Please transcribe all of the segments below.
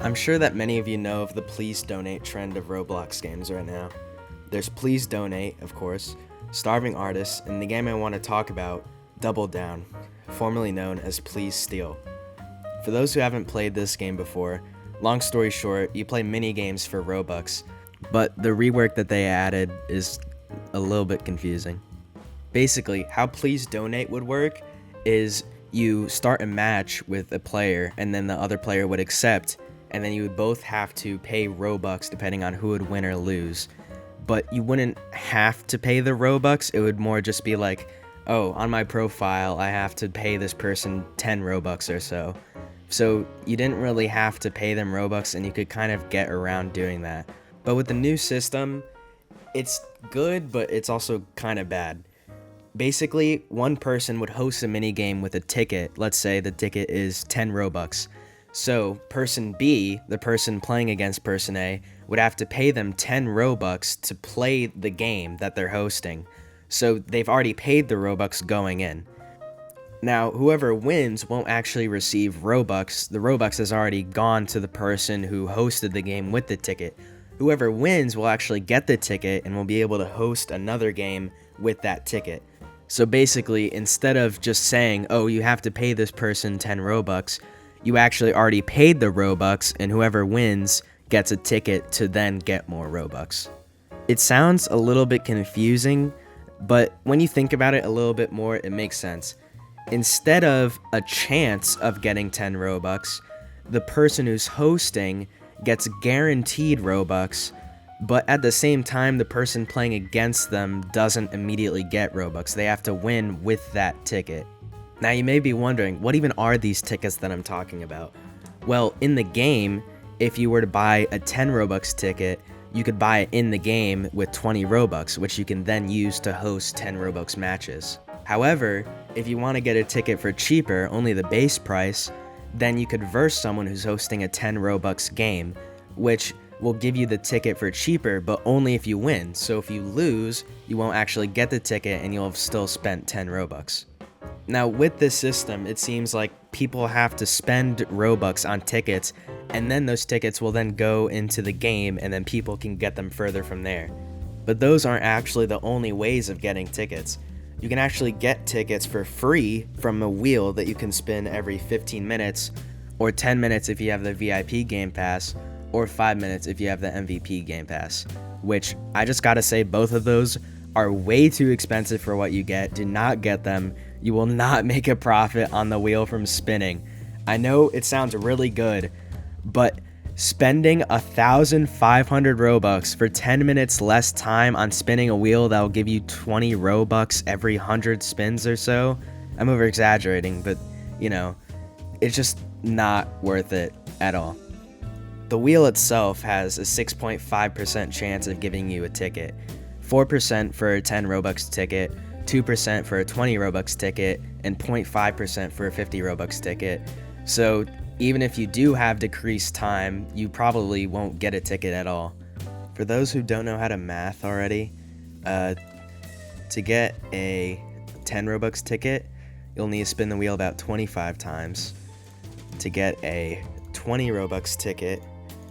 I'm sure that many of you know of the please donate trend of Roblox games right now. There's Please Donate, of course, Starving Artists, and the game I want to talk about, Double Down, formerly known as Please Steal. For those who haven't played this game before, long story short, you play mini games for Robux, but the rework that they added is a little bit confusing. Basically, how Please Donate would work is you start a match with a player and then the other player would accept, and then you would both have to pay Robux depending on who would win or lose. But you wouldn't have to pay the Robux, it would more just be like, oh, on my profile I have to pay this person 10 Robux or so. So you didn't really have to pay them Robux and you could kind of get around doing that. But with the new system, it's good, but it's also kind of bad. Basically, one person would host a minigame with a ticket. Let's say the ticket is 10 Robux. So person B, the person playing against person A, would have to pay them 10 Robux to play the game that they're hosting. So they've already paid the Robux going in. Now, whoever wins won't actually receive Robux. The Robux has already gone to the person who hosted the game with the ticket. Whoever wins will actually get the ticket and will be able to host another game with that ticket. So basically, instead of just saying, oh, you have to pay this person 10 Robux, you actually already paid the Robux, and whoever wins gets a ticket to then get more Robux. It sounds a little bit confusing, but when you think about it a little bit more, it makes sense. Instead of a chance of getting 10 Robux, the person who's hosting gets guaranteed Robux, but at the same time, the person playing against them doesn't immediately get Robux. They have to win with that ticket. Now you may be wondering, what even are these tickets that I'm talking about? Well, in the game, if you were to buy a 10 Robux ticket, you could buy it in the game with 20 Robux, which you can then use to host 10 Robux matches. However, if you want to get a ticket for cheaper, only the base price, then you could verse someone who's hosting a 10 Robux game, which will give you the ticket for cheaper, but only if you win. So if you lose, you won't actually get the ticket and you'll have still spent 10 Robux. Now with this system, it seems like people have to spend Robux on tickets, and then those tickets will then go into the game and then people can get them further from there. But those aren't actually the only ways of getting tickets. You can actually get tickets for free from a wheel that you can spin every 15 minutes, or 10 minutes if you have the VIP Game Pass, or 5 minutes if you have the MVP Game Pass, which I just gotta say both of those are way too expensive for what you get. Do not get them. You will not make a profit on the wheel from spinning. I know it sounds really good, but spending 1,500 Robux for 10 minutes less time on spinning a wheel that will give you 20 Robux every 100 spins or so, I'm over exaggerating, but you know, it's just not worth it at all. The wheel itself has a 6.5% chance of giving you a ticket, 4% for a 10 Robux ticket, 2% for a 20 Robux ticket, and 0.5% for a 50 Robux ticket. So even if you do have decreased time, you probably won't get a ticket at all. For those who don't know how to math already, to get a 10 Robux ticket, you'll need to spin the wheel about 25 times. To get a 20 Robux ticket,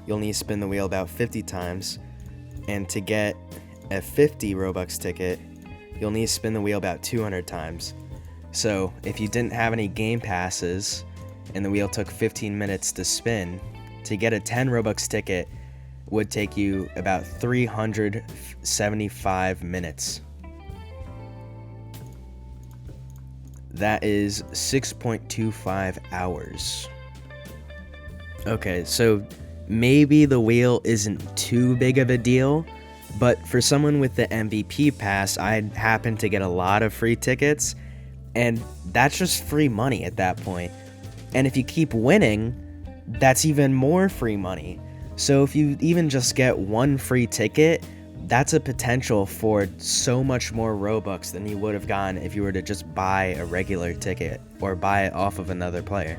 you'll need to spin the wheel about 50 times. And to get a 50 Robux ticket, you'll need to spin the wheel about 200 times. So if you didn't have any game passes and the wheel took 15 minutes to spin, to get a 10 Robux ticket would take you about 375 minutes. That is 6.25 hours. Okay, so maybe the wheel isn't too big of a deal, but for someone with the MVP pass, I happen to get a lot of free tickets, and that's just free money at that point. And if you keep winning, that's even more free money. So if you even just get one free ticket, that's a potential for so much more Robux than you would have gotten if you were to just buy a regular ticket or buy it off of another player.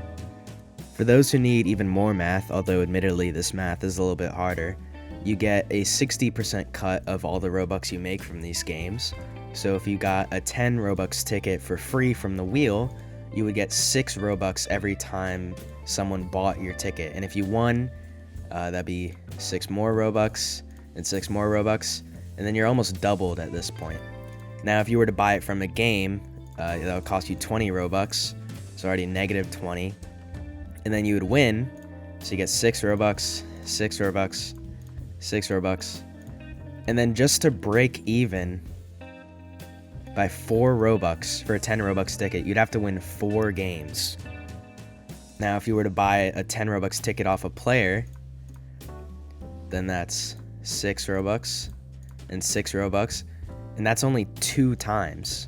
For those who need even more math, although admittedly this math is a little bit harder, you get a 60% cut of all the Robux you make from these games. So if you got a 10 Robux ticket for free from the wheel, you would get 6 Robux every time someone bought your ticket. And if you won, That'd be 6 more Robux and 6 more Robux, and then you're almost doubled at this point. Now, if you were to buy it from a game, that would cost you 20 Robux, so already negative 20, and then you would win, so you get 6 Robux, 6 Robux, 6 Robux, and then just to break even by 4 Robux for a 10 Robux ticket, you'd have to win 4 games. Now, if you were to buy a 10 Robux ticket off a player, then that's 6 Robux and 6 Robux, and that's only 2 times.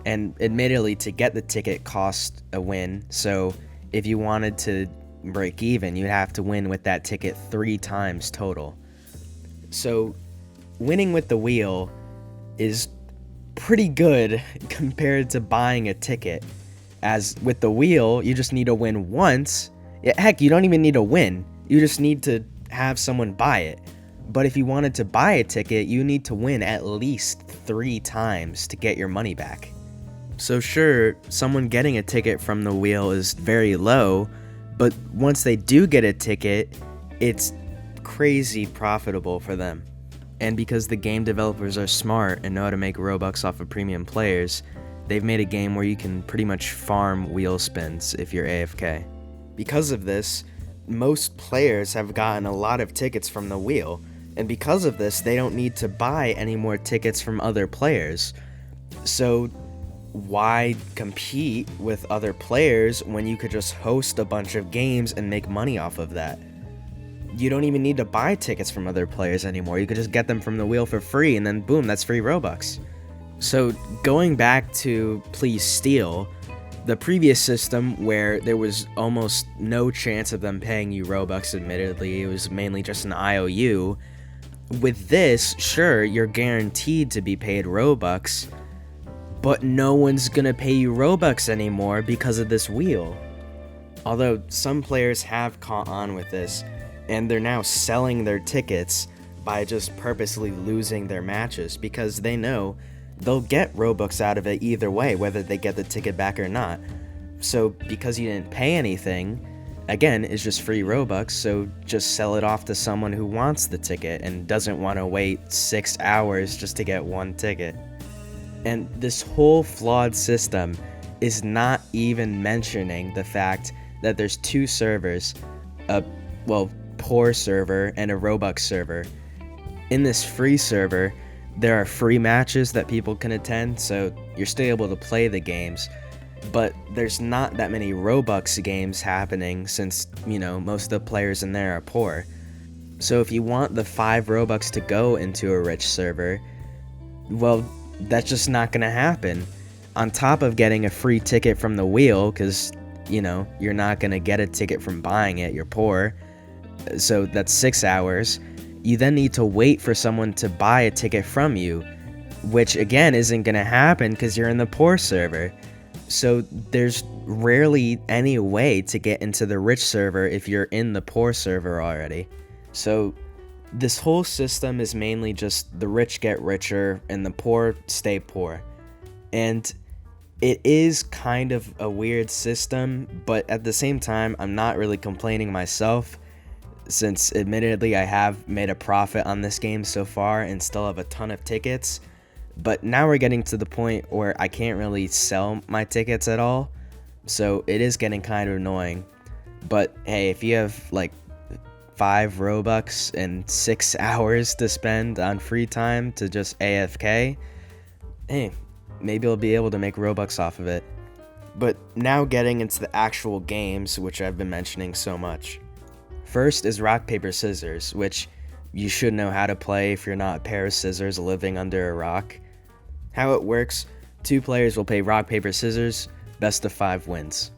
And admittedly, to get the ticket cost a win, so if you wanted to break even, you'd have to win with that ticket 3 times total. So winning with the wheel is pretty good compared to buying a ticket, as with the wheel, you just need to win once. Heck, you don't even need to win. You just need to have someone buy it. But if you wanted to buy a ticket, you need to win at least 3 times to get your money back. So sure, someone getting a ticket from the wheel is very low, but once they do get a ticket, it's crazy profitable for them. And because the game developers are smart and know how to make Robux off of premium players, they've made a game where you can pretty much farm wheel spins if you're AFK. Because of this, most players have gotten a lot of tickets from the wheel, and because of this, they don't need to buy any more tickets from other players. So why compete with other players when you could just host a bunch of games and make money off of that? You don't even need to buy tickets from other players anymore. You could just get them from the wheel for free, and then boom, that's free Robux. So going back to Please Steal, the previous system where there was almost no chance of them paying you Robux, admittedly, it was mainly just an IOU. With this, sure, you're guaranteed to be paid Robux, but no one's gonna pay you Robux anymore because of this wheel. Although some players have caught on with this, and they're now selling their tickets by just purposely losing their matches because they know they'll get Robux out of it either way, whether they get the ticket back or not. So because you didn't pay anything, again, it's just free Robux, so just sell it off to someone who wants the ticket and doesn't want to wait 6 hours just to get one ticket. And this whole flawed system is not even mentioning the fact that there's 2 servers, a poor server and a Robux server. In this free server, there are free matches that people can attend, so you're still able to play the games, but there's not that many Robux games happening since, most of the players in there are poor. So if you want the 5 Robux to go into a rich server, well, that's just not gonna happen. On top of getting a free ticket from the wheel, because, you're not gonna get a ticket from buying it, you're poor, so that's 6 hours. You then need to wait for someone to buy a ticket from you, which again isn't going to happen because you're in the poor server. So there's rarely any way to get into the rich server if you're in the poor server already. So this whole system is mainly just the rich get richer and the poor stay poor. And it is kind of a weird system, but at the same time, I'm not really complaining myself, since admittedly I have made a profit on this game so far and still have a ton of tickets. But now we're getting to the point where I can't really sell my tickets at all, so it is getting kind of annoying. But hey, if you have like 5 Robux and 6 hours to spend on free time to just AFK, hey, maybe I'll be able to make Robux off of it. But now getting into the actual games, which I've been mentioning so much. First is Rock, Paper, Scissors, which you should know how to play if you're not a pair of scissors living under a rock. How it works, 2 players will play Rock, Paper, Scissors, best of 5 wins.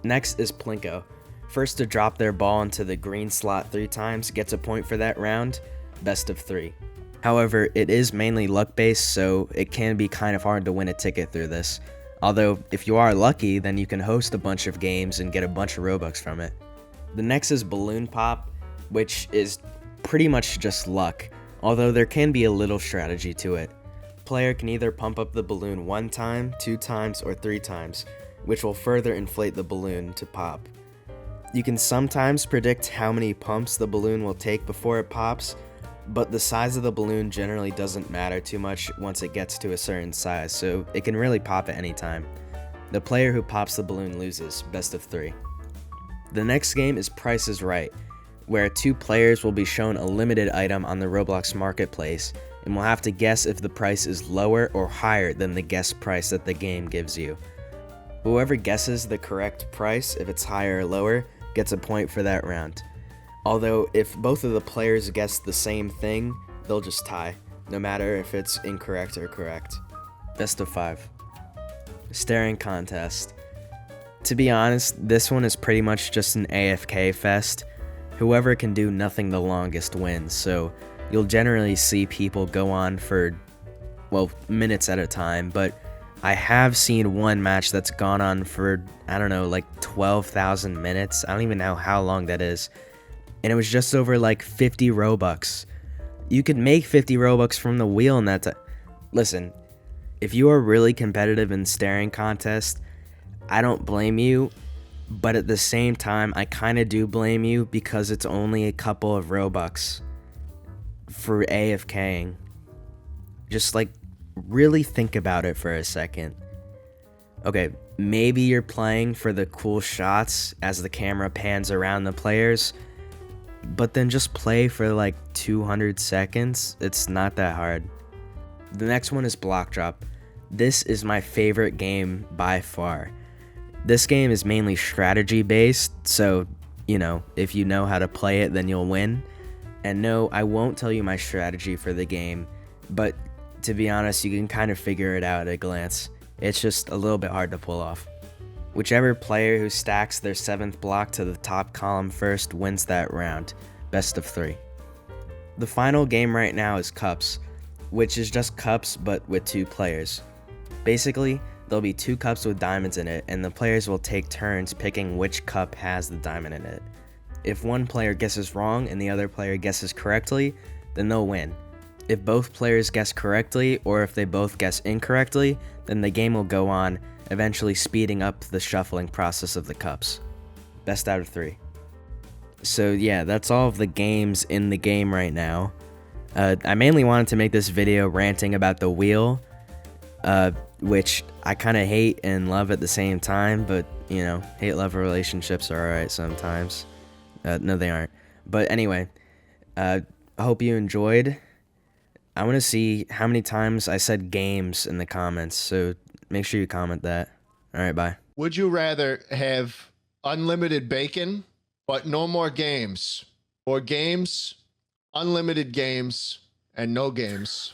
Next is Plinko. First to drop their ball into the green slot 3 times gets a point for that round, best of 3. However, it is mainly luck-based, so it can be kind of hard to win a ticket through this. Although, if you are lucky, then you can host a bunch of games and get a bunch of Robux from it. The next is Balloon Pop, which is pretty much just luck, although there can be a little strategy to it. Player can either pump up the balloon 1 time, 2 times, or 3 times, which will further inflate the balloon to pop. You can sometimes predict how many pumps the balloon will take before it pops, but the size of the balloon generally doesn't matter too much once it gets to a certain size, so it can really pop at any time. The player who pops the balloon loses, best of 3. The next game is Price is Right, where 2 players will be shown a limited item on the Roblox marketplace and will have to guess if the price is lower or higher than the guess price that the game gives you. Whoever guesses the correct price, if it's higher or lower, gets a point for that round. Although if both of the players guess the same thing, they'll just tie, no matter if it's incorrect or correct. Best of 5. Staring contest. To be honest, this one is pretty much just an AFK fest. Whoever can do nothing the longest wins, so you'll generally see people go on for, well, minutes at a time, but I have seen one match that's gone on for, I don't know, like 12,000 minutes. I don't even know how long that is. And it was just over like 50 Robux. You could make 50 Robux from the wheel in that time. Listen, if you are really competitive in staring contest, I don't blame you, but at the same time, I kind of do blame you because it's only a couple of Robux for AFKing. Just like really think about it for a second. Okay, maybe you're playing for the cool shots as the camera pans around the players, but then just play for like 200 seconds. It's not that hard. The next one is Block Drop. This is my favorite game by far. This game is mainly strategy based, so, you know, if you know how to play it, then you'll win. And no, I won't tell you my strategy for the game, but to be honest, you can kind of figure it out at a glance. It's just a little bit hard to pull off. Whichever player who stacks their 7th block to the top column first wins that round. Best of 3. The final game right now is Cups, which is just cups but with 2 players. Basically, there'll be 2 cups with diamonds in it, and the players will take turns picking which cup has the diamond in it. If one player guesses wrong and the other player guesses correctly, then they'll win. If both players guess correctly, or if they both guess incorrectly, then the game will go on, eventually speeding up the shuffling process of the cups. Best out of 3. So yeah, that's all of the games in the game right now. I mainly wanted to make this video ranting about the wheel, which I kind of hate and love at the same time, but, you know, hate-love relationships are alright sometimes. No, they aren't. But anyway, I hope you enjoyed. I want to see how many times I said games in the comments, so make sure you comment that. Alright, bye. Would you rather have unlimited bacon, but no more games, or games, unlimited games, and no games?